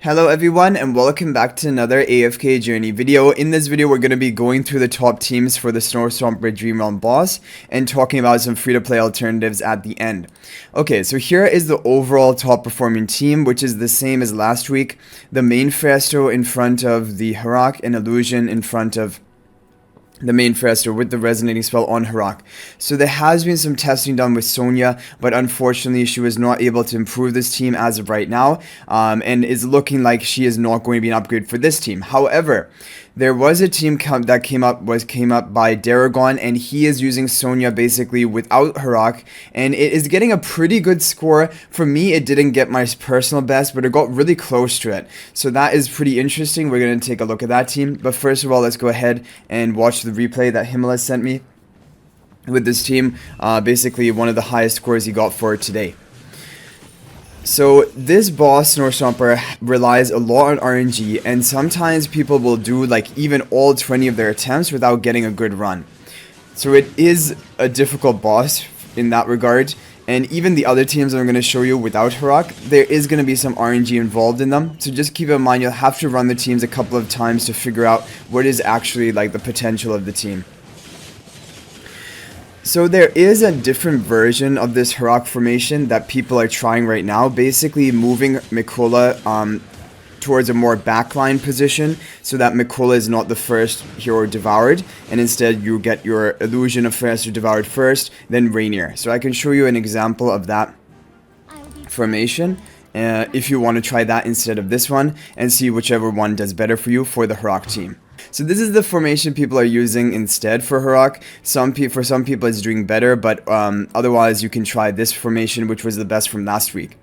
Hello everyone and welcome back to another AFK journey video. In this video we're going to be going through the top teams for the Stomper Dream Realm boss and talking about some free-to-play alternatives at the end. Okay, so here is the overall top performing team, which is the same as last week. The main Phraesto in front of the Harak and Illusion in front of the main Phraesto with the resonating spell on Harak. So there has been some testing done with Sonja, but unfortunately she was not able to improve this team as of right now, and is looking like she is not going to be an upgrade for this team. However, there was a team that came up by Daragon, and he is using Sonja basically without Harak, and it is getting a pretty good score. For me, it didn't get my personal best, but it got really close to it. So that is pretty interesting. We're going to take a look at that team. But first of all, let's go ahead and watch the replay that Himalaya sent me with this team. Basically, one of the highest scores he got for today. So this boss, Stomper, relies a lot on RNG, and sometimes people will do like even all 20 of their attempts without getting a good run. So it is a difficult boss in that regard, and even the other teams I'm going to show you without Harak, there is going to be some RNG involved in them. So just keep in mind you'll have to run the teams a couple of times to figure out what is actually like the potential of the team. So there is a different version of this Harak Formation that people are trying right now, basically moving Mikola towards a more backline position so that Mikola is not the first hero devoured, and instead you get your Illusion of Phraesto devoured first, then Rainier. So I can show you an example of that formation if you want to try that instead of this one, and see whichever one does better for you for the Harak team. So this is the formation people are using instead for Harak. For some people it's doing better, but otherwise you can try this formation, which was the best from last week.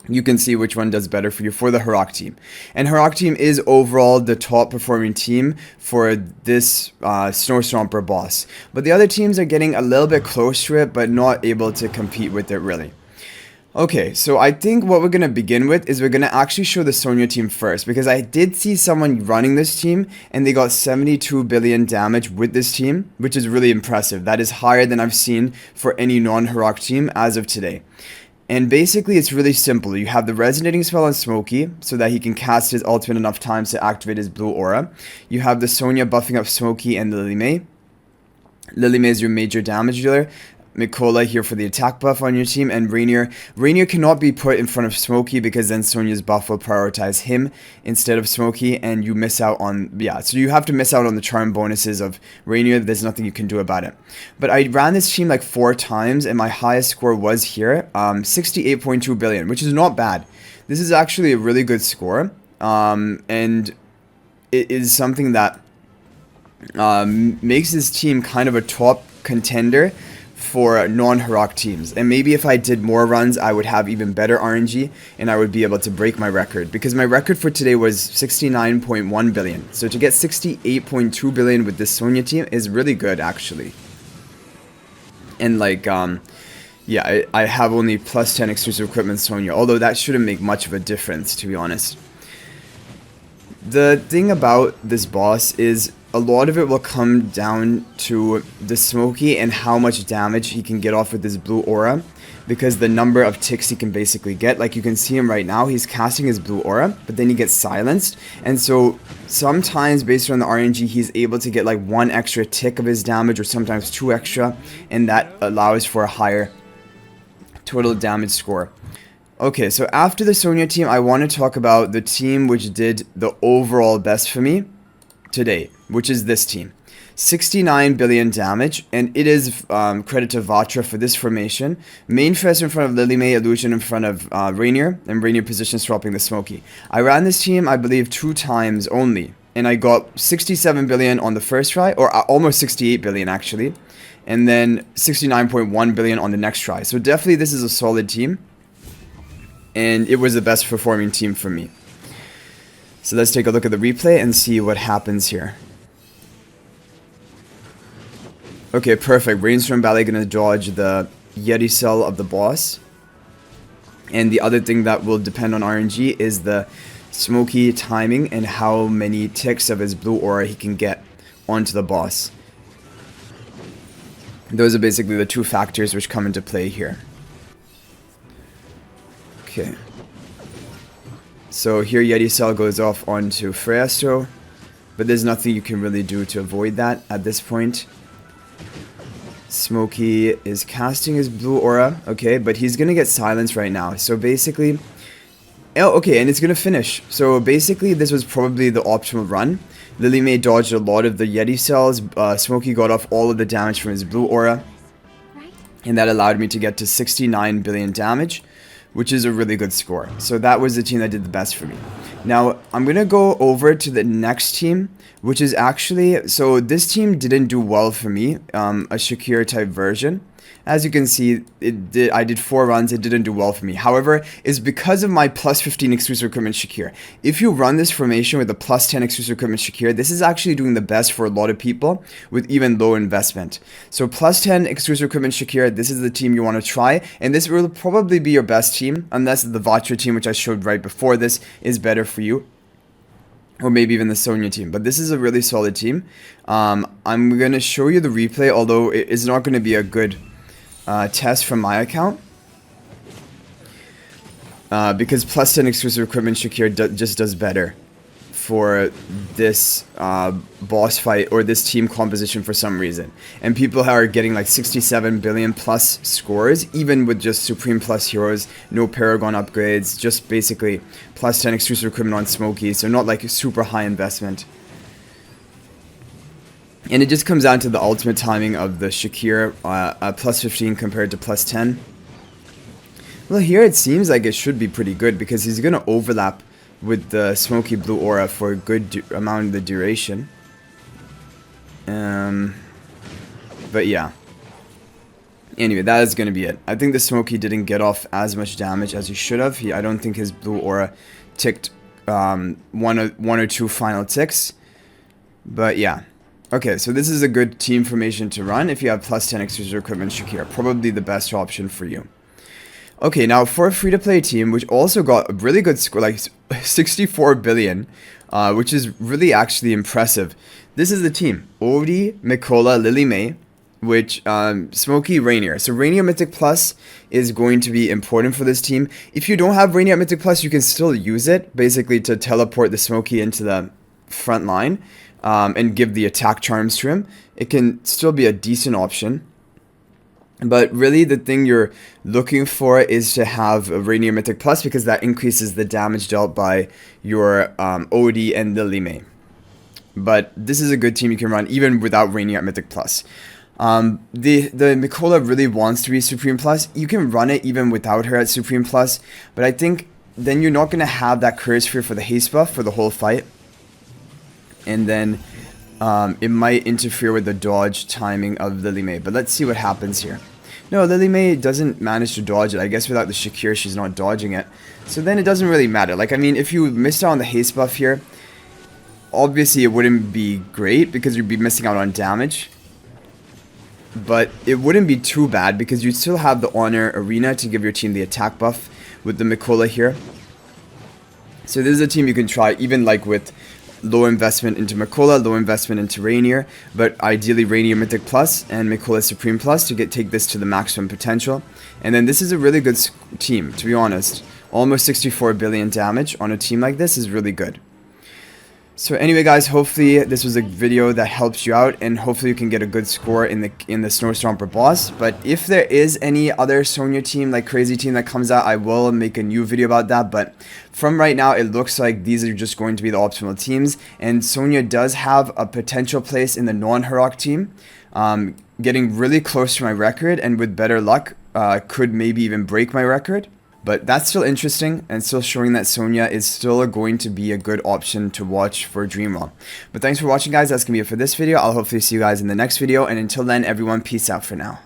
You can see which one does better for you for the Harak team. And Harak team is overall the top performing team for this Stomper boss. But the other teams are getting a little bit close to it, but not able to compete with it really. Okay, so I think what we're going to begin with is we're going to actually show the Sonja team first, because I did see someone running this team and they got 72 billion damage with this team, which is really impressive. That is higher than I've seen for any non-Harak team as of today. And basically it's really simple. You have the resonating spell on Smokey so that he can cast his ultimate enough times to activate his blue aura. You have the Sonja buffing up Smokey and Lily May. Lily May is your major damage dealer. Mikola here for the attack buff on your team, and Rainier. Rainier cannot be put in front of Smokey because then Sonja's buff will prioritize him instead of Smokey, and you miss out on, so you have to miss out on the charm bonuses of Rainier. There's nothing you can do about it. But I ran this team like 4 times, and my highest score was here, 68.2 billion, which is not bad. This is actually a really good score, and it is something that makes this team kind of a top contender for non-Harak teams. And maybe if I did more runs, I would have even better RNG and I would be able to break my record, because my record for today was 69.1 billion. So to get 68.2 billion with this Sonja team is really good actually. And like yeah, I have only plus 10 exclusive equipment Sonja, although that shouldn't make much of a difference, to be honest. The thing about this boss is a lot of it will come down to the Smokey and how much damage he can get off with his blue aura, because the number of ticks he can basically get. Like you can see him right now, he's casting his blue aura, but then he gets silenced, and so sometimes based on the RNG he's able to get like 1 extra tick of his damage, or sometimes 2 extra, and that allows for a higher total damage score. Okay, so after the Sonja team, I want to talk about the team which did the overall best for me today, which is this team. 69 billion damage, and it is credit to Vatra for this formation. Main Phraesto in front of Lily May, Illusion in front of Rainier, and Rainier position swapping the Smokey. I ran this team, I believe, 2 times only, and I got 67 billion on the first try, or almost 68 billion actually, and then 69.1 billion on the next try. So definitely this is a solid team, and it was the best performing team for me. So let's take a look at the replay and see what happens here. Okay, perfect. Rainstorm Ballet gonna dodge the Yeti cell of the boss. And the other thing that will depend on RNG is the Smokey timing and how many ticks of his blue aura he can get onto the boss. Those are basically the 2 factors which come into play here. Okay. So here Yeti Cell goes off onto Phraesto, but there's nothing you can really do to avoid that at this point. Smokey is casting his blue aura, okay, but he's gonna get silenced right now. So basically, oh, okay, and it's gonna finish. So basically, this was probably the optimal run. Lily May dodged a lot of the Yeti cells. Smokey got off all of the damage from his blue aura, and that allowed me to get to 69 billion damage, which is a really good score. So that was the team that did the best for me. Now, I'm going to go over to the next team, which is actually, so this team didn't do well for me, a Shakir type version. As you can see, I did 4 runs, it didn't do well for me. However, it's because of my plus 15 exclusive equipment Shakir. If you run this formation with a plus 10 exclusive equipment Shakir, this is actually doing the best for a lot of people with even low investment. So plus 10 exclusive equipment Shakir, this is the team you want to try, and this will probably be your best team, unless the Vatra team, which I showed right before this, is better for you. Or maybe even the Sonja team. But this is a really solid team. I'm going to show you the replay, although it is not going to be a good test from my account, because plus 10 exclusive equipment Shakir just does better for this boss fight or this team composition for some reason. And people are getting like 67 billion plus scores, even with just Supreme Plus heroes, no Paragon upgrades, just basically plus 10 exclusive equipment on Smokey, so not like a super high investment. And it just comes down to the ultimate timing of the Shakir, plus 15 compared to plus 10. Well, here it seems like it should be pretty good, because he's going to overlap with the Smoky Blue Aura for a good amount of the duration. But yeah. Anyway, that is going to be it. I think the Smoky didn't get off as much damage as he should have. I don't think his Blue Aura ticked one or two final ticks. But yeah. Okay, so this is a good team formation to run if you have plus 10 exclusive equipment Shakir. Probably the best option for you. Okay, now for a free-to-play team, which also got a really good score, like 64 billion, which is really actually impressive. This is the team. Odie, Mikola, Lily May, which, Smokey, Rainier. So Rainier Mythic Plus is going to be important for this team. If you don't have Rainier Mythic Plus, you can still use it, basically to teleport the Smokey into the front line. And give the attack charms to him. It can still be a decent option. But really the thing you're looking for is to have a Rainier Mythic Plus, because that increases the damage dealt by your Odie and Lily May. But this is a good team you can run even without Rainier Mythic Plus. The Mikola really wants to be Supreme Plus. You can run it even without her at Supreme Plus. But I think then you're not going to have that Courage Sphere for the haste buff for the whole fight. And then it might interfere with the dodge timing of Lily May. But let's see what happens here. No, Lily May doesn't manage to dodge it. I guess without the Shakir, she's not dodging it. So then it doesn't really matter. Like, I mean, if you missed out on the haste buff here, obviously it wouldn't be great because you'd be missing out on damage. But it wouldn't be too bad because you'd still have the Honor Arena to give your team the attack buff with the Mikola here. So this is a team you can try even like with low investment into Mikola, low investment into Rainier, but ideally Rainier Mythic Plus and Mikola Supreme Plus to take this to the maximum potential. And then this is a really good team, to be honest. Almost 64 billion damage on a team like this is really good. So anyway guys, hopefully this was a video that helps you out, and hopefully you can get a good score in the Snow Stomper boss. But if there is any other Sonja team, like crazy team that comes out, I will make a new video about that. But from right now, it looks like these are just going to be the optimal teams, and Sonja does have a potential place in the non-Harak team, getting really close to my record, and with better luck, could maybe even break my record. But that's still interesting and still showing that Sonja is still going to be a good option to watch for Dream Realm. But thanks for watching guys, that's going to be it for this video. I'll hopefully see you guys in the next video, and until then everyone, peace out for now.